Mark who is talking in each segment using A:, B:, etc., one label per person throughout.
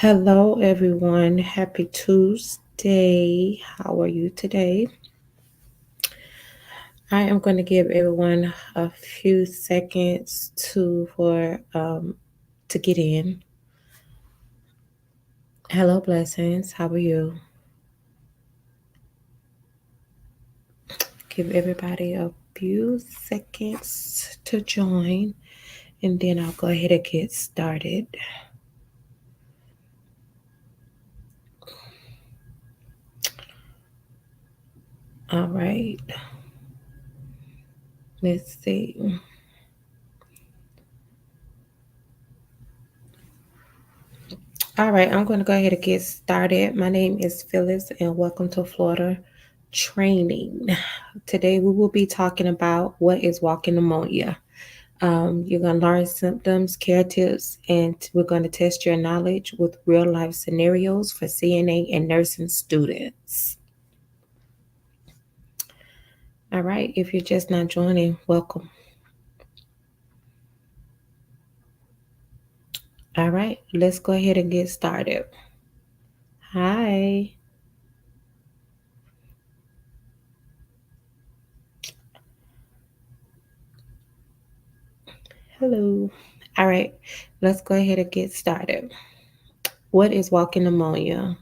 A: Hello, everyone. Happy Tuesday. How are you today? I am going to give everyone a few seconds to get in. Hello, blessings. How are you? Give everybody a few seconds to join, and then I'll go ahead and get started. All right. Let's see. All right, I'm going to go ahead and get started. My name is Phyllis, and welcome to Florida Training. Today, we will be talking about what is walking pneumonia. You're going to learn symptoms, care tips, and we're going to test your knowledge with real life scenarios for CNA and nursing students. All right, if you're just not joining, welcome. All right, let's go ahead and get started. Hi. Hello. All right, let's go ahead and get started. What is walking pneumonia?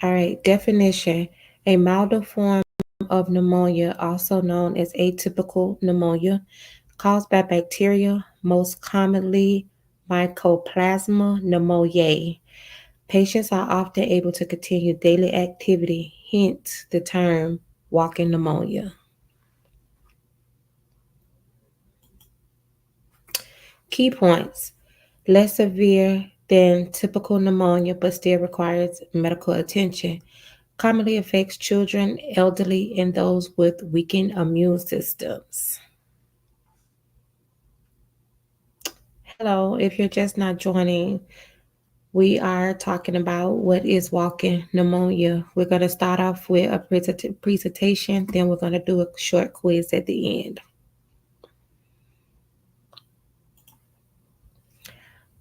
A: All right, definition. A milder form of pneumonia, also known as atypical pneumonia, caused by bacteria, most commonly Mycoplasma pneumoniae. Patients are often able to continue daily activity, hence the term walking pneumonia. Key points. Less severe than typical pneumonia, but still requires medical attention. Commonly affects children, elderly, and those with weakened immune systems. Hello, if you're just not joining, we are talking about what is walking pneumonia. We're going to start off with a presentation, then we're going to do a short quiz at the end.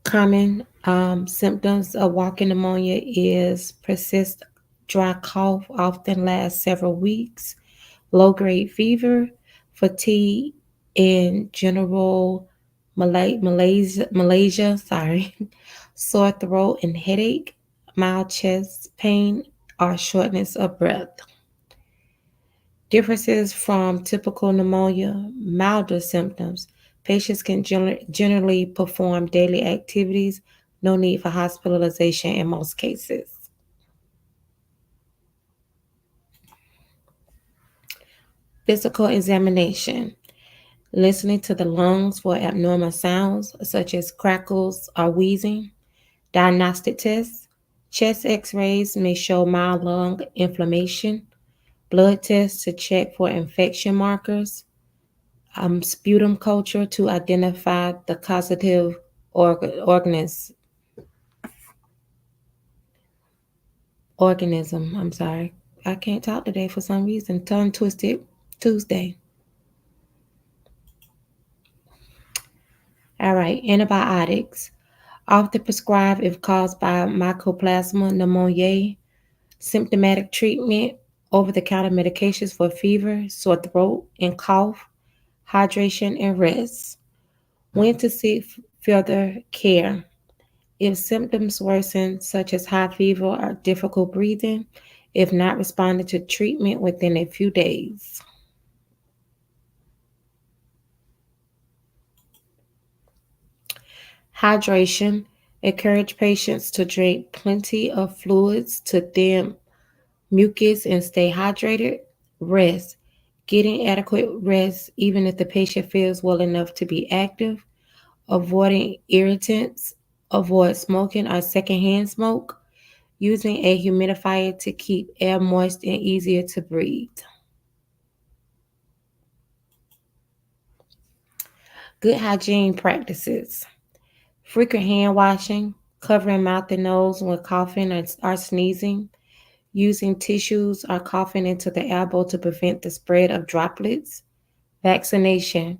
A: Common symptoms of walking pneumonia is persist dry cough, often lasts several weeks, low-grade fever, fatigue, and general Malaysia, sore throat and headache, mild chest pain, or shortness of breath. Differences from typical pneumonia, milder symptoms. Patients can generally perform daily activities, no need for hospitalization in most cases. Physical examination. Listening to the lungs for abnormal sounds such as crackles or wheezing. Diagnostic tests. Chest x rays may show mild lung inflammation. Blood tests to check for infection markers. Sputum culture to identify the causative organism. I'm sorry. I can't talk today for some reason. Tongue twisted Tuesday. All right, antibiotics. Often prescribed if caused by Mycoplasma pneumoniae. Symptomatic treatment, over-the-counter medications for fever, sore throat, and cough, hydration, and rest. When to seek further care. If symptoms worsen, such as high fever or difficult breathing, if not responding to treatment within a few days. Hydration. Encourage patients to drink plenty of fluids to thin mucus and stay hydrated. Rest. Getting adequate rest even if the patient feels well enough to be active. Avoiding irritants. Avoid smoking or secondhand smoke. Using a humidifier to keep air moist and easier to breathe. Good hygiene practices. Frequent hand washing, covering mouth and nose when coughing or sneezing, using tissues or coughing into the elbow to prevent the spread of droplets. Vaccination.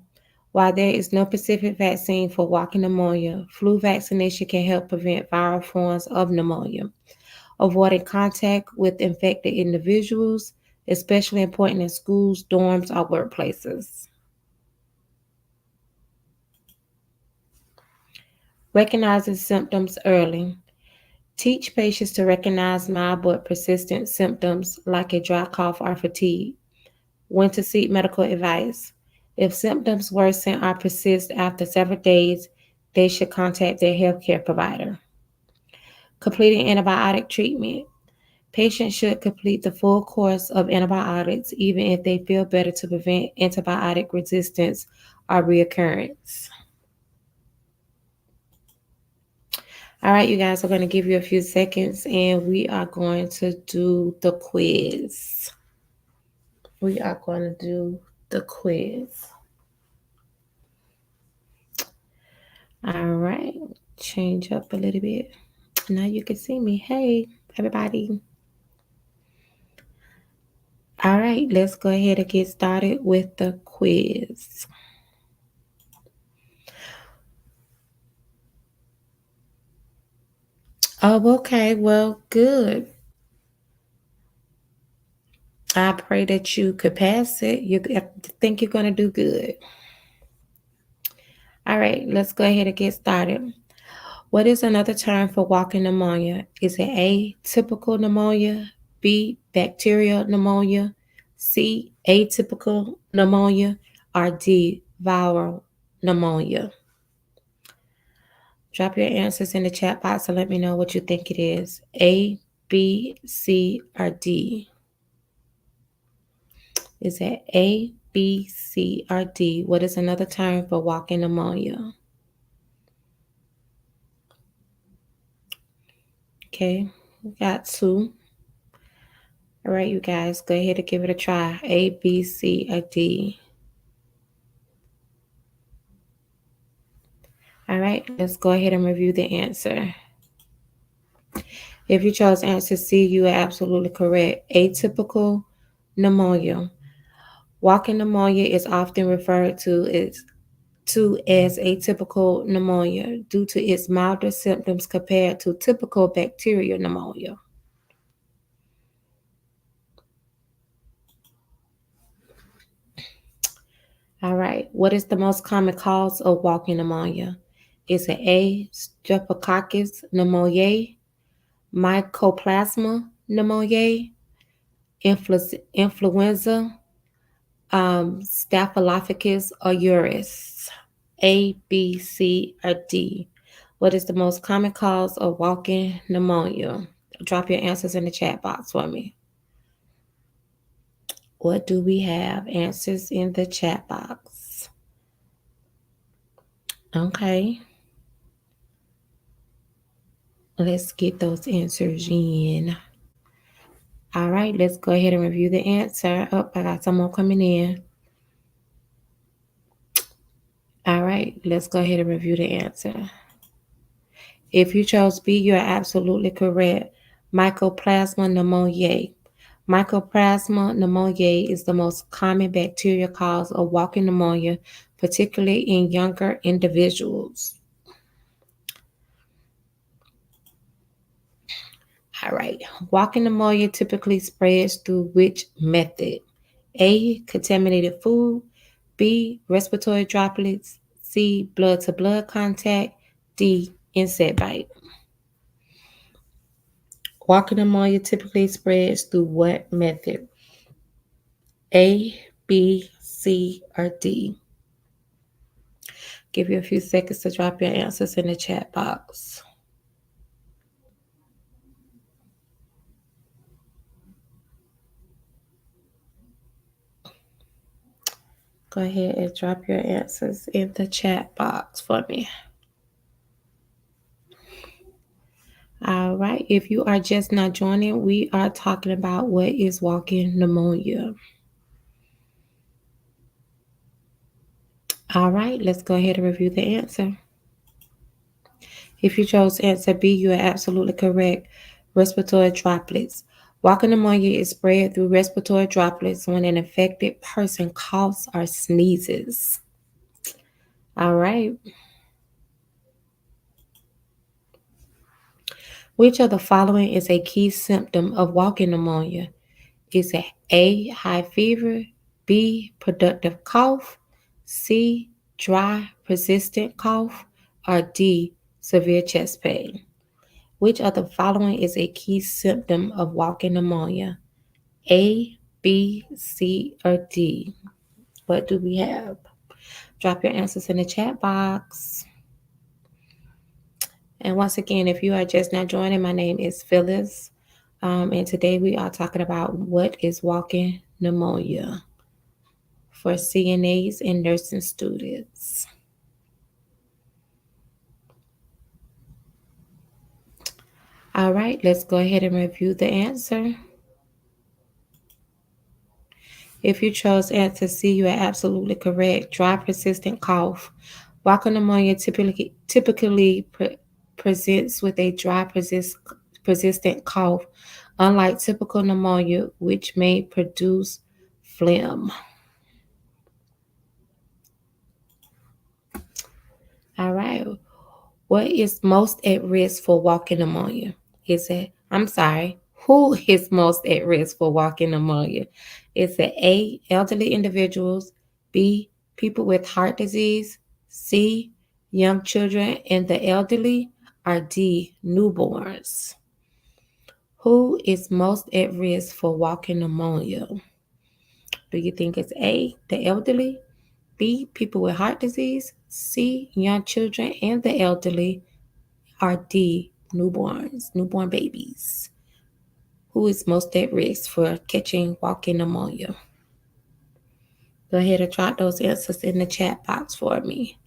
A: While there is no specific vaccine for walking pneumonia, flu vaccination can help prevent viral forms of pneumonia. Avoiding contact with infected individuals, especially important in schools, dorms, or workplaces. Recognizing symptoms early. Teach patients to recognize mild but persistent symptoms like a dry cough or fatigue. When to seek medical advice. If symptoms worsen or persist after several days, they should contact their healthcare provider. Completing antibiotic treatment. Patients should complete the full course of antibiotics even if they feel better to prevent antibiotic resistance or reoccurrence. All right, you guys, I'm going to give you a few seconds and we are going to do the quiz. We are going to do the quiz. All right, change up a little bit. Now you can see me. Hey, everybody. All right, let's go ahead and get started with the quiz. Oh, okay. Well, good. I pray that you could pass it. I think you're going to do good. All right, let's go ahead and get started. What is another term for walking pneumonia? Is it A, typical pneumonia, B, bacterial pneumonia, C, atypical pneumonia, or D, viral pneumonia? Drop your answers in the chat box and let me know what you think it is. A, B, C, or D? Is it A, B, C, or D? What is another term for walking pneumonia? Okay, we got two. All right, you guys, go ahead and give it a try. A, B, C, or D? All right, let's go ahead and review the answer. If you chose answer C, you are absolutely correct. Atypical pneumonia. Walking pneumonia is often referred to as atypical pneumonia due to its milder symptoms compared to typical bacterial pneumonia. All right, what is the most common cause of walking pneumonia? Is it A, Streptococcus pneumoniae, Mycoplasma pneumoniae, influenza, Staphylococcus aureus? A, B, C, or D? What is the most common cause of walking pneumonia? Drop your answers in the chat box for me. What do we have? Answers in the chat box. Okay. Let's get those answers in. All right, let's go ahead and review the answer. Oh, I got some more coming in. All right, let's go ahead and review the answer. If you chose B, you're absolutely correct. Mycoplasma pneumoniae. Mycoplasma pneumoniae is the most common bacterial cause of walking pneumonia, particularly in younger individuals. All right. Walking pneumonia typically spreads through which method? A, contaminated food. B, respiratory droplets. C, blood to blood contact. D, insect bite. Walking pneumonia typically spreads through what method? A, B, C, or D? Give you a few seconds to drop your answers in the chat box. Go ahead and drop your answers in the chat box for me. All right. If you are just not joining, we are talking about what is walking pneumonia. All right. Let's go ahead and review the answer. If you chose answer B, you are absolutely correct. Respiratory droplets. Walking pneumonia is spread through respiratory droplets when an infected person coughs or sneezes. All right. Which of the following is a key symptom of walking pneumonia? Is it A, high fever, B, productive cough, C, dry, persistent cough, or D, severe chest pain? Which of the following is a key symptom of walking pneumonia? A, B, C, or D? What do we have? Drop your answers in the chat box. And once again, if you are just now joining, my name is Phyllis. And today we are talking about what is walking pneumonia for CNAs and nursing students. All right, let's go ahead and review the answer. If you chose answer C, you are absolutely correct. Dry persistent cough. Walking pneumonia typically presents with a dry persistent cough, unlike typical pneumonia, which may produce phlegm. All right. What is most at risk for walking pneumonia? Who is most at risk for walking pneumonia? Is it A, elderly individuals, B, people with heart disease, C, young children and the elderly, or D, newborns? Who is most at risk for walking pneumonia? Do you think it's A, the elderly, B, people with heart disease, C, young children and the elderly, or D, newborn babies? Who is most at risk for catching walking pneumonia? Go ahead and drop those answers in the chat box for me.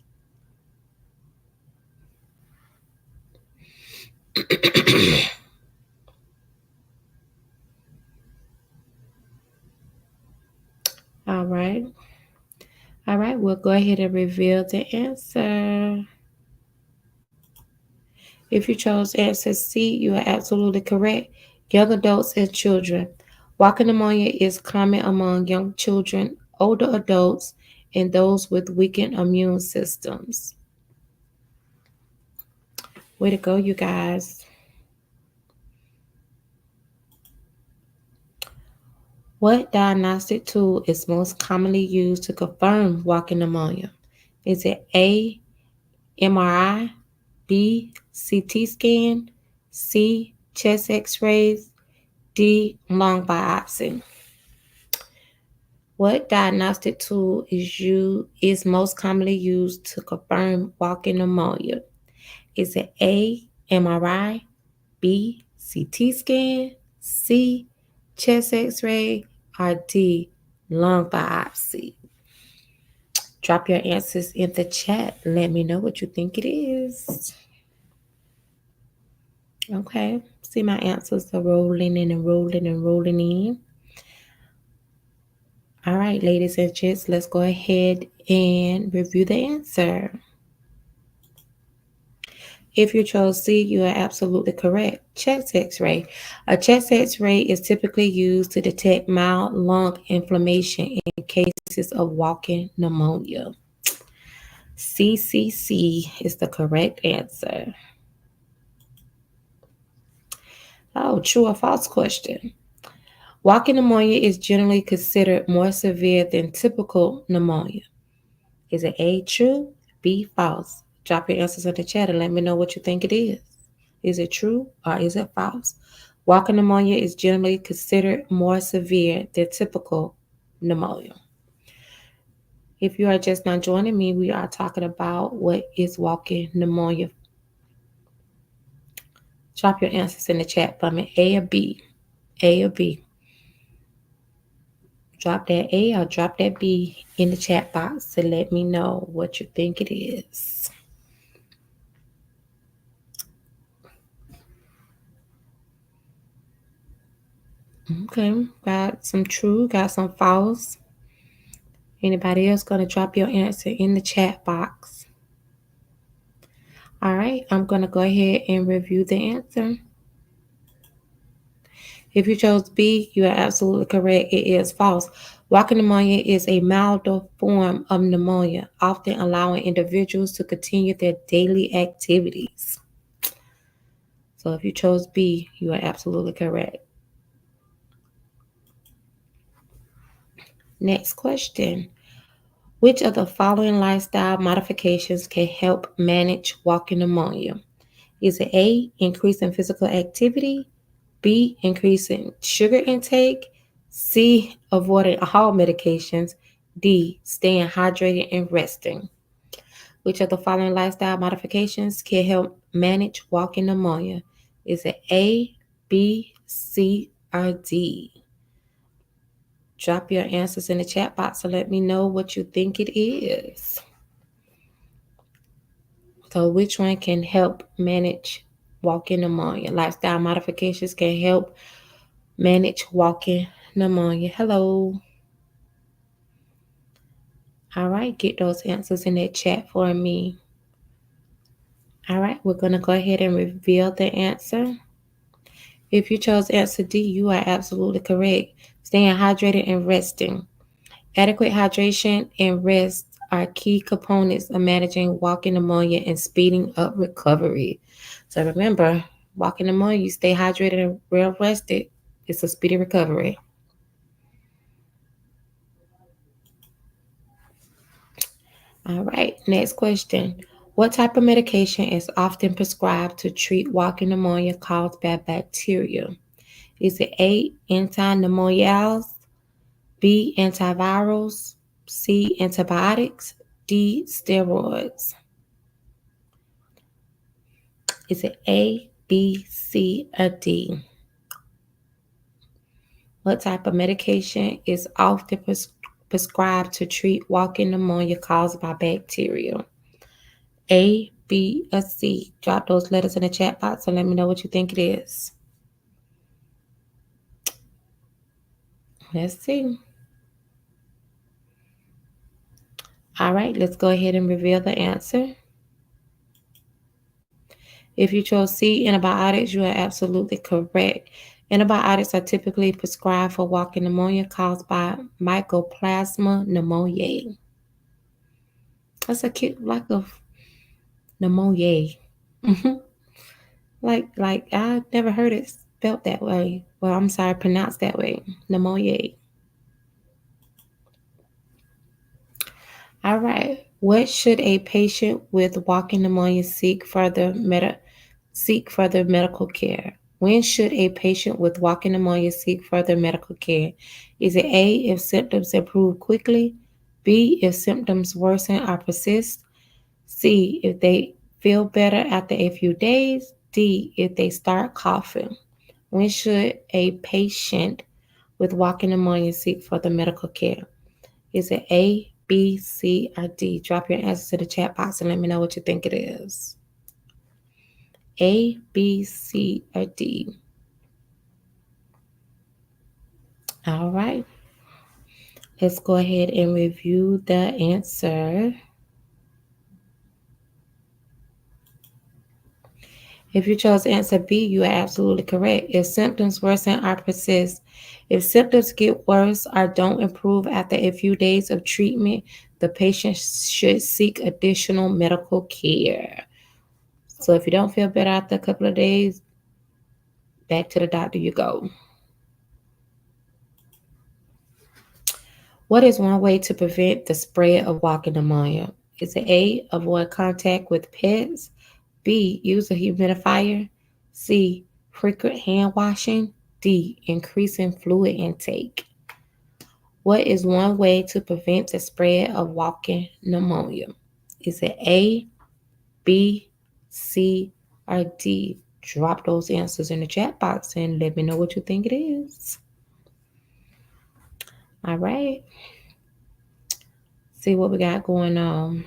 A: All right. All right, we'll go ahead and reveal the answer. If you chose answer C, you are absolutely correct. Young adults and children. Walking pneumonia is common among young children, older adults, and those with weakened immune systems. Way to go, you guys. What diagnostic tool is most commonly used to confirm walking pneumonia? Is it A, MRI, B, CT scan, C, chest x-rays, D, lung biopsy? What diagnostic tool is most commonly used to confirm walking pneumonia? Is it A, MRI, B, CT scan, C, chest x-ray, or D, lung biopsy? Drop your answers in the chat. Let me know what you think it is. Okay. See, my answers are rolling in and rolling and rolling in. All right, ladies and gents, let's go ahead and review the answer. If you chose C, you are absolutely correct. Chest x-ray. A chest x-ray is typically used to detect mild lung inflammation in cases of walking pneumonia. CCC is the correct answer. Oh, true or false question. Walking pneumonia is generally considered more severe than typical pneumonia. Is it A, true, B, false? Drop your answers in the chat and let me know what you think it is. Is it true or is it false? Walking pneumonia is generally considered more severe than typical pneumonia. If you are just now joining me, we are talking about what is walking pneumonia. Drop your answers in the chat for me. A or B? A or B? Drop that A or drop that B in the chat box to let me know what you think it is. Okay, got some true, got some false. Anybody else going to drop your answer in the chat box? All right, I'm going to go ahead and review the answer. If you chose B, you are absolutely correct. It is false. Walking pneumonia is a milder form of pneumonia, often allowing individuals to continue their daily activities. So if you chose B, you are absolutely correct. Next question. Which of the following lifestyle modifications can help manage walking pneumonia? Is it A, increasing physical activity, B, increasing sugar intake, C, avoiding all medications, D, staying hydrated and resting? Which of the following lifestyle modifications can help manage walking pneumonia? Is it A, B, C, or D? Drop your answers in the chat box and let me know what you think it is. So, which one can help manage walking pneumonia? Lifestyle modifications can help manage walking pneumonia. Hello. All right, get those answers in that chat for me. All right, we're going to go ahead and reveal the answer. If you chose answer D, you are absolutely correct. Staying hydrated and resting. Adequate hydration and rest are key components of managing walking pneumonia and speeding up recovery. So remember, walking pneumonia, you stay hydrated and well rested. It's a speedy recovery. All right, next question. What type of medication is often prescribed to treat walking pneumonia caused by bacteria? Is it A, anti-pneumonials, B, antivirals, C, antibiotics, D, steroids? Is it A, B, C, or D? What type of medication is often prescribed to treat walking pneumonia caused by bacteria? A, B, or C? Drop those letters in the chat box and let me know what you think it is. Let's see. All right, let's go ahead and reveal the answer. If you chose C, antibiotics, you are absolutely correct. Antibiotics are typically prescribed for walking pneumonia caused by Mycoplasma pneumoniae. That's a cute, like a pneumonia. like I never heard it spelled that way. Well, I'm sorry, pronounced that way. Pneumonia. All right. What should a patient with walking pneumonia seek further medical care? When should a patient with walking pneumonia seek further medical care? Is it A, if symptoms improve quickly, B, if symptoms worsen or persist, C, if they feel better after a few days, D, if they start coughing? When should a patient with walking pneumonia seek further medical care? Is it A, B, C, or D? Drop your answers to the chat box and let me know what you think it is. A, B, C, or D? All right. Let's go ahead and review the answer. If you chose answer B, you are absolutely correct. If symptoms worsen or persist, if symptoms get worse or don't improve after a few days of treatment, the patient should seek additional medical care. So if you don't feel better after a couple of days, back to the doctor you go. What is one way to prevent the spread of walking pneumonia? Is it A, avoid contact with pets? B, use a humidifier? C, frequent hand washing? D, increasing fluid intake? What is one way to prevent the spread of walking pneumonia? Is it A, B, C, or D? Drop those answers in the chat box and let me know what you think it is. All right. See what we got going on.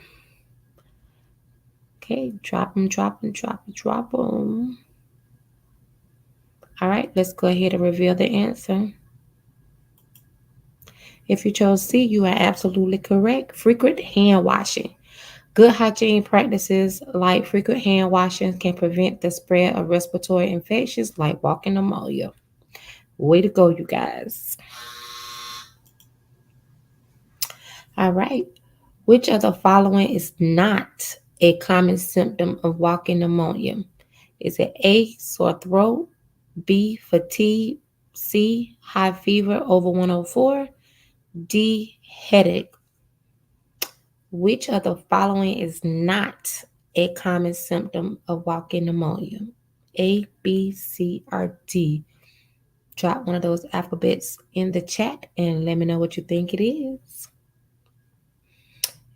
A: Okay, drop them, drop them, drop them, drop them. All right, let's go ahead and reveal the answer. If you chose C, you are absolutely correct. Frequent hand washing. Good hygiene practices like frequent hand washing can prevent the spread of respiratory infections like walking pneumonia. Way to go, you guys. All right. Which of the following is not a common symptom of walking pneumonia? Is it A, sore throat, B, fatigue, C, high fever over 104, D, headache? Which of the following is not a common symptom of walking pneumonia? A, B, C, or D? Drop one of those alphabets in the chat and let me know what you think it is.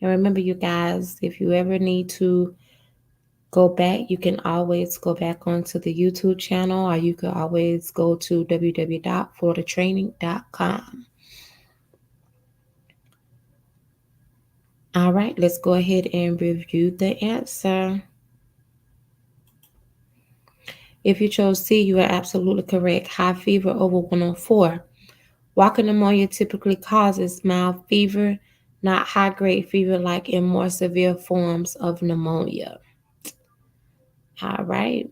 A: And remember, you guys, if you ever need to go back, you can always go back onto the YouTube channel, or you can always go to www.floridatraining.com. All right, let's go ahead and review the answer. If you chose C, you are absolutely correct. High fever over 104. Walking pneumonia typically causes mild fever, not high-grade fever like in more severe forms of pneumonia. All right.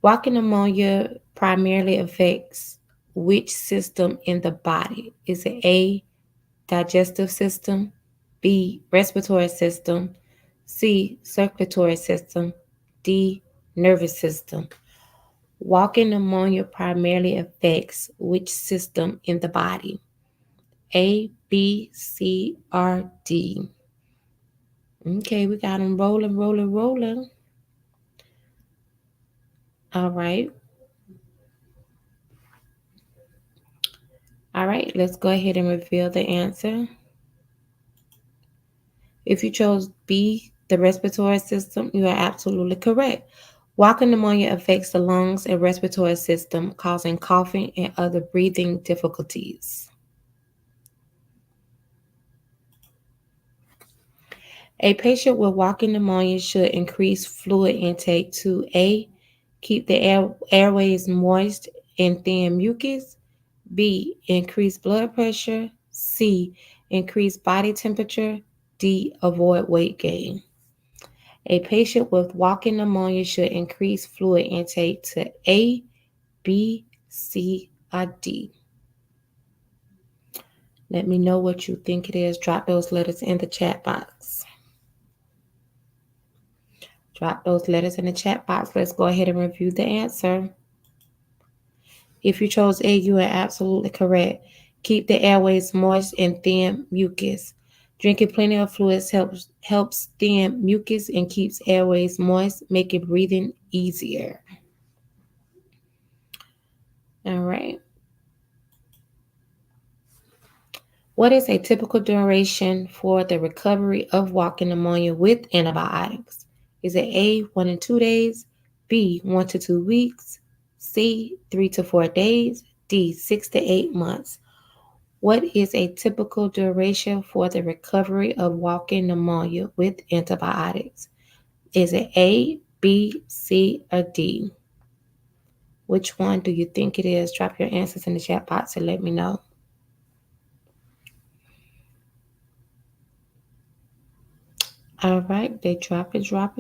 A: Walking pneumonia primarily affects which system in the body? Is it A, digestive system, B, respiratory system, C, circulatory system, D, nervous system? Walking pneumonia primarily affects which system in the body? A, B, C, or D? Okay, we got them rolling, rolling, rolling. All right. All right, let's go ahead and reveal the answer. If you chose B, the respiratory system, you are absolutely correct. Walking pneumonia affects the lungs and respiratory system, causing coughing and other breathing difficulties. A patient with walking pneumonia should increase fluid intake to A, keep the airways moist and thin mucus, B, increase blood pressure, C, increase body temperature, D, avoid weight gain. A patient with walking pneumonia should increase fluid intake to A, B, C, or D. Let me know what you think it is. Drop those letters in the chat box. Drop those letters in the chat box. Let's go ahead and review the answer. If you chose A, you are absolutely correct. Keep the airways moist and thin mucus. Drinking plenty of fluids helps thin mucus and keeps airways moist, making breathing easier. All right. What is a typical duration for the recovery of walking pneumonia with antibiotics? Is it A, 1 to 2 days, B, 1 to 2 weeks, C, 3 to 4 days, D, 6 to 8 months? What is a typical duration for the recovery of walking pneumonia with antibiotics? Is it A, B, C, or D? Which one do you think it is? Drop your answers in the chat box and let me know. All right, they drop it. All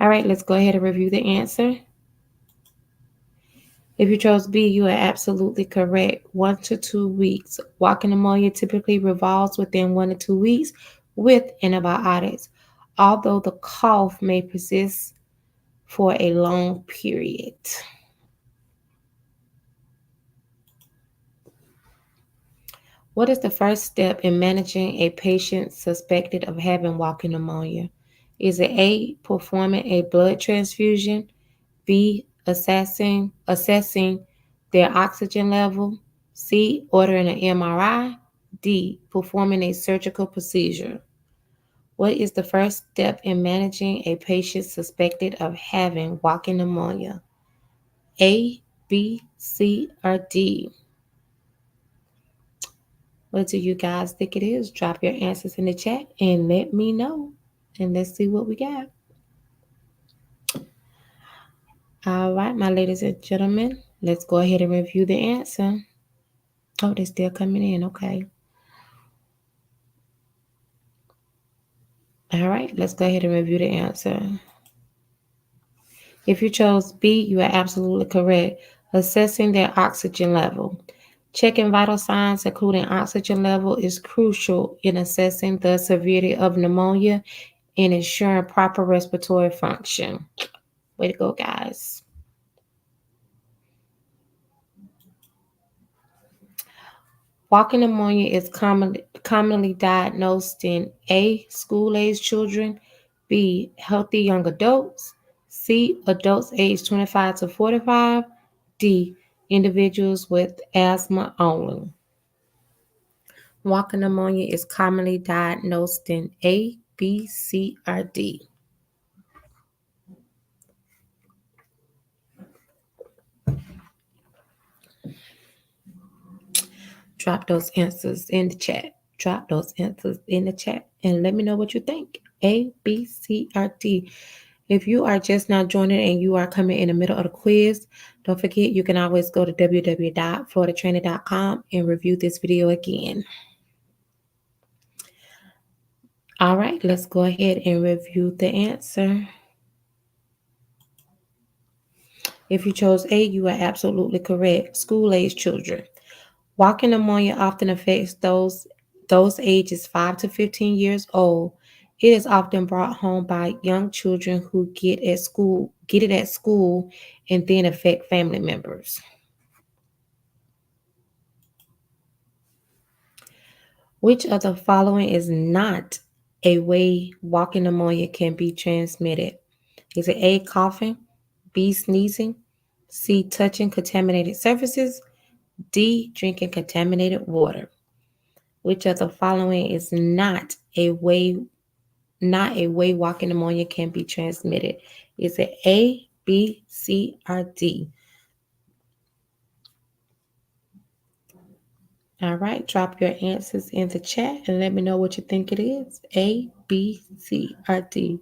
A: right, let's go ahead and review the answer. If you chose B, you are absolutely correct. 1 to 2 weeks. Walking pneumonia typically revolves within 1 to 2 weeks with antibiotics, although the cough may persist for a long period. What is the first step in managing a patient suspected of having walking pneumonia? Is it A, performing a blood transfusion, B, assessing their oxygen level, C, ordering an MRI, D, performing a surgical procedure? What is the first step in managing a patient suspected of having walking pneumonia? A, B, C, or D? What do you guys think it is? Drop your answers in the chat and let me know. And let's see what we got. All right, my ladies and gentlemen, let's go ahead and review the answer. Oh, they're still coming in. Okay. All right, let's go ahead and review the answer. If you chose B, you are absolutely correct. Assessing their oxygen level. Checking vital signs, including oxygen level, is crucial in assessing the severity of pneumonia and ensuring proper respiratory function. Way to go, guys. Walking pneumonia is commonly diagnosed in A. School age children, B. Healthy young adults, C. Adults aged 25 to 45, D. Individuals with asthma only. Walking pneumonia is commonly diagnosed in A, B, C, or D. Drop those answers in the chat. Drop those answers in the chat and let me know what you think. A, B, C, or D. If you are just now joining and you are coming in the middle of the quiz, don't forget you can always go to www.floridatrainer.com and review this video again. All right, let's go ahead and review the answer. If you chose A, you are absolutely correct. School age children. Walking pneumonia often affects those ages 5 to 15 years old. It is often brought home by young children who get it at school and then affect family members. Which of the following is not a way walking pneumonia can be transmitted? Is it A, coughing, B, sneezing, C, touching contaminated surfaces, D, drinking contaminated water? Which of the following is not a way walking pneumonia can be transmitted? Is it A, B, C, or D? All right, drop your answers in the chat and let me know what you think it is. A, B, C, or D.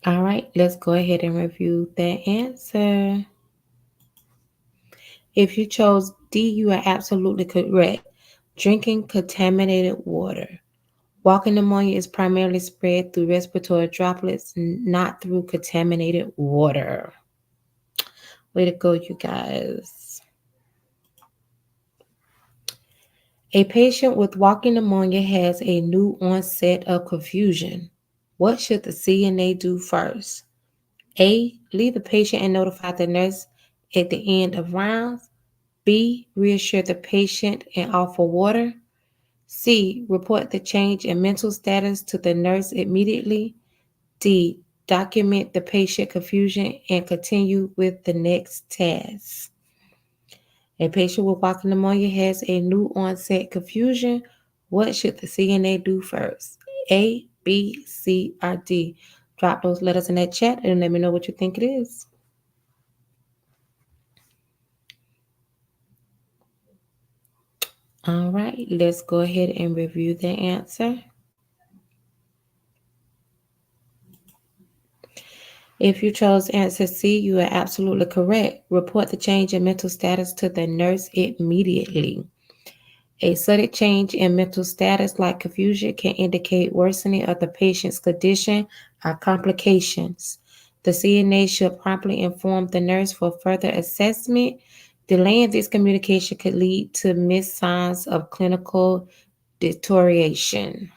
A: All right, let's go ahead and review that answer. If you chose D, you are absolutely correct. Drinking contaminated water. Walking pneumonia is primarily spread through respiratory droplets, not through contaminated water. Way to go, you guys. A patient with walking pneumonia has a new onset of confusion. What should the CNA do first? A. Leave the patient and notify the nurse at the end of rounds. B. Reassure the patient and offer water. C. Report the change in mental status to the nurse immediately. D. Document the patient confusion and continue with the next task. A patient with walking pneumonia has a new onset confusion. What should the CNA do first? A, B, C, or D? Drop those letters in that chat and let me know what you think it is. All right, let's go ahead and review the answer. If you chose answer C, you are absolutely correct. Report the change in mental status to the nurse immediately. A sudden change in mental status like confusion can indicate worsening of the patient's condition or complications. The CNA should promptly inform the nurse for further assessment. Delaying this communication could lead to missed signs of clinical deterioration.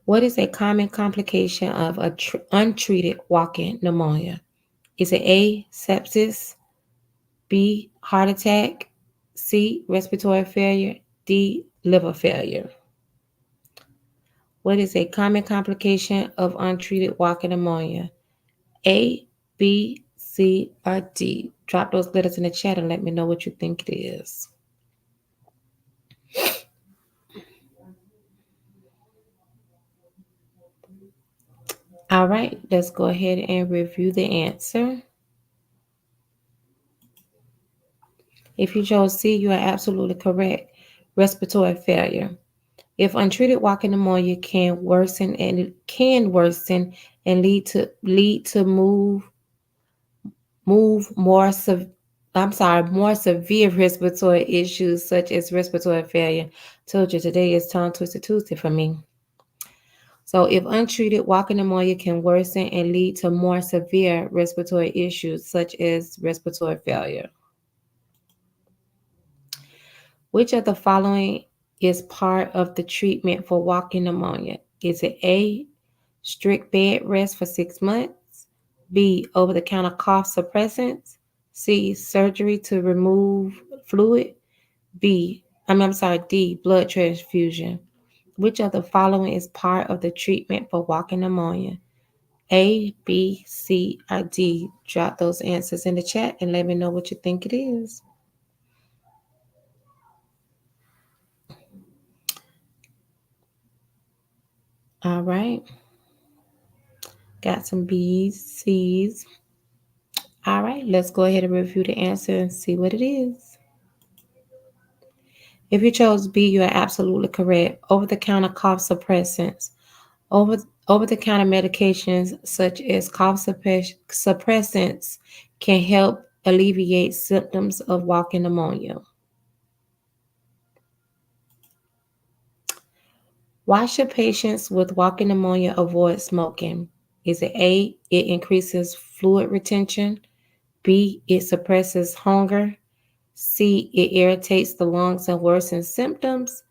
A: What is a common complication of untreated walking pneumonia? Is it A, sepsis, B, heart attack, C, respiratory failure, D, liver failure? What is a common complication of untreated walking pneumonia? A, B, C, or D? Drop those letters in the chat and let me know what you think it is. All right, let's go ahead and review the answer. If you chose C, you are absolutely correct. Respiratory failure. If untreated walking pneumonia can worsen and lead to more severe respiratory issues such as respiratory failure. Told you today is tongue twister Tuesday for me. So, if untreated, walking pneumonia can worsen and lead to more severe respiratory issues such as respiratory failure. Which of the following is part of the treatment for walking pneumonia? Is it A, strict bed rest for 6 months, B, over the counter cough suppressants, C, surgery to remove fluid, D, blood transfusion? Which of the following is part of the treatment for walking pneumonia? A, B, C, or D? Drop those answers in the chat and let me know what you think it is. All right. Got some B's, C's. All right, let's go ahead and review the answer and see what it is. If you chose B, you are absolutely correct. Over-the-counter cough suppressants. Over, over-the-counter medications such as cough suppressants can help alleviate symptoms of walking pneumonia. Why should patients with walking pneumonia avoid smoking? Is it A, it increases fluid retention, B, it suppresses hunger, C, it irritates the lungs and worsens symptoms,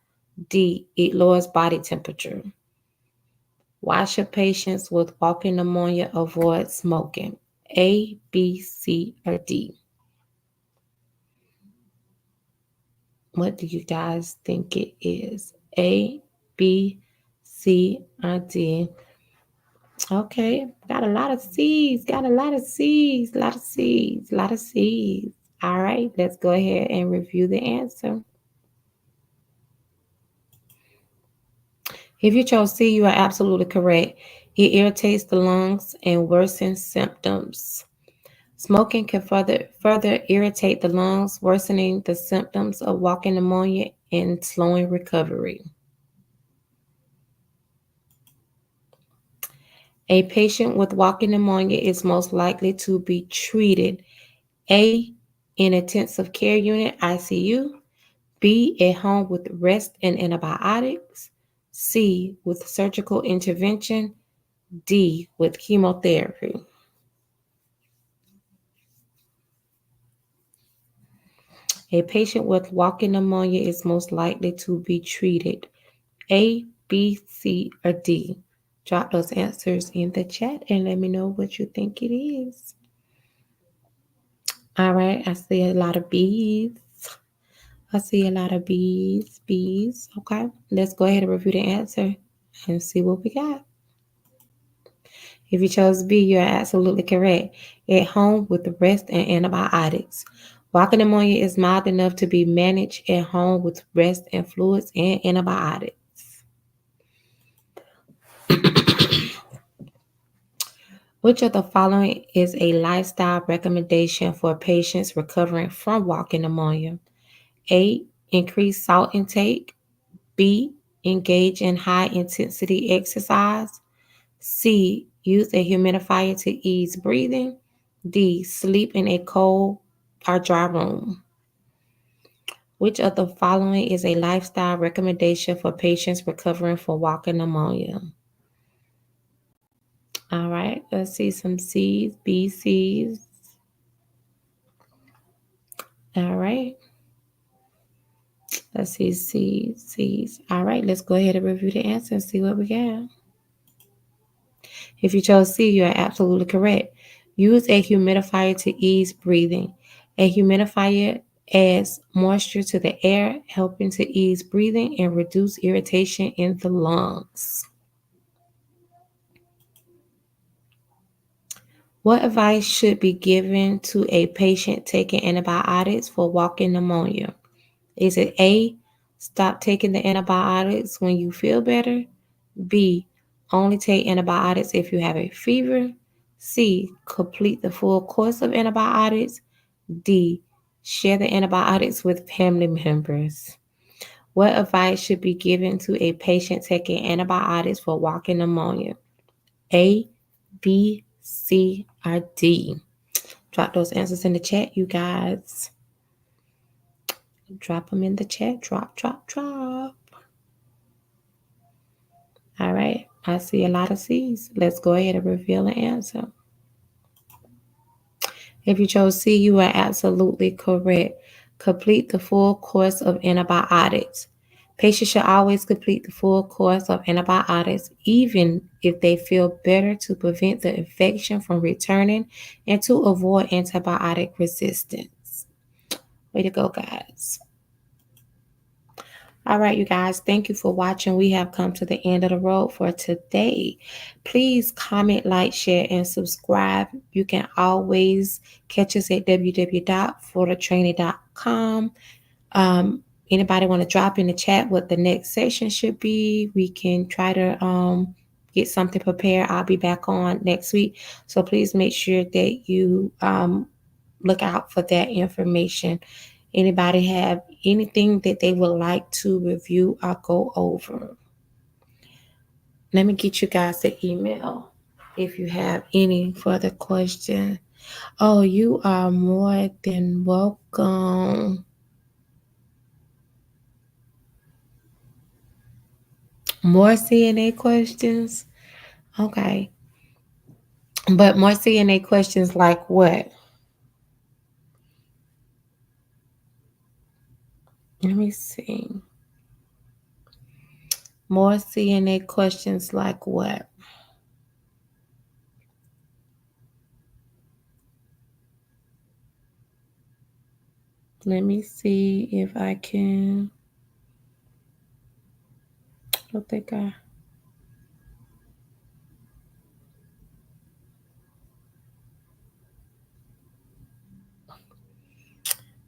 A: D, it lowers body temperature? Why should patients with walking pneumonia avoid smoking? A, B, C, or D? What do you guys think it is? A, B, C, or D? Okay, got a lot of C's, got a lot of C's, a lot of C's, a lot of C's. All right, let's go ahead and review the answer. If you chose C, you are absolutely correct. It irritates the lungs and worsens symptoms. Smoking can further irritate the lungs, worsening the symptoms of walking pneumonia and slowing recovery. A patient with walking pneumonia is most likely to be treated A, in intensive care unit ICU, B, at home with rest and antibiotics, C, with surgical intervention, D, with chemotherapy. A patient with walking pneumonia is most likely to be treated A, B, C, or D. Drop those answers in the chat and let me know what you think it is. All right, I see a lot of B's. I see a lot of B's. Okay, let's go ahead and review the answer and see what we got. If you chose B, you're absolutely correct. At home with the rest and antibiotics. Walking pneumonia is mild enough to be managed at home with rest and fluids and antibiotics. Which of the following is a lifestyle recommendation for patients recovering from walking pneumonia? A, increase salt intake. B, engage in high intensity exercise. C, use a humidifier to ease breathing. D, sleep in a cold or dry room. Which of the following is a lifestyle recommendation for patients recovering from walking pneumonia? All right, let's see some C's, B, C's. All right, let's see C's, C's. All right, let's go ahead and review the answer and see what we got. If you chose C, you are absolutely correct. Use a humidifier to ease breathing. A humidifier adds moisture to the air, helping to ease breathing and reduce irritation in the lungs. What advice should be given to a patient taking antibiotics for walking pneumonia? Is it A, stop taking the antibiotics when you feel better? B, only take antibiotics if you have a fever? C, complete the full course of antibiotics? D, share the antibiotics with family members? What advice should be given to a patient taking antibiotics for walking pneumonia? A, B, C, or D? Drop those answers in the chat, you guys. Drop them in the chat. Drop. All right. I see a lot of C's. Let's go ahead and reveal the answer. If you chose C, you are absolutely correct. Complete the full course of antibiotics. Patients should always complete the full course of antibiotics, even if they feel better, to prevent the infection from returning and to avoid antibiotic resistance. Way to go, guys. All right, you guys, thank you for watching. We have come to the end of the road for today. Please comment, like, share, and subscribe. You can always catch us at www.floridatraining.com. Anybody want to drop in the chat what the next session should be? We can try to get something prepared. I'll be back on next week. So please make sure that you look out for that information. Anybody have anything that they would like to review or go over? Let me get you guys the email if you have any further question. Oh, you are more than welcome. More CNA questions? Okay. But more CNA questions like what? Let me see. More CNA questions like what? Let me see if I can. I don't think I.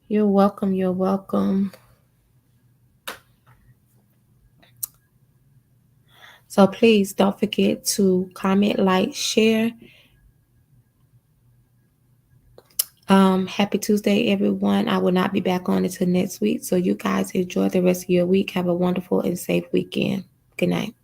A: You're welcome. You're welcome. So please don't forget to comment, like, share. Happy Tuesday, everyone. I will not be back on until next week. So you guys enjoy the rest of your week. Have a wonderful and safe weekend. Good night.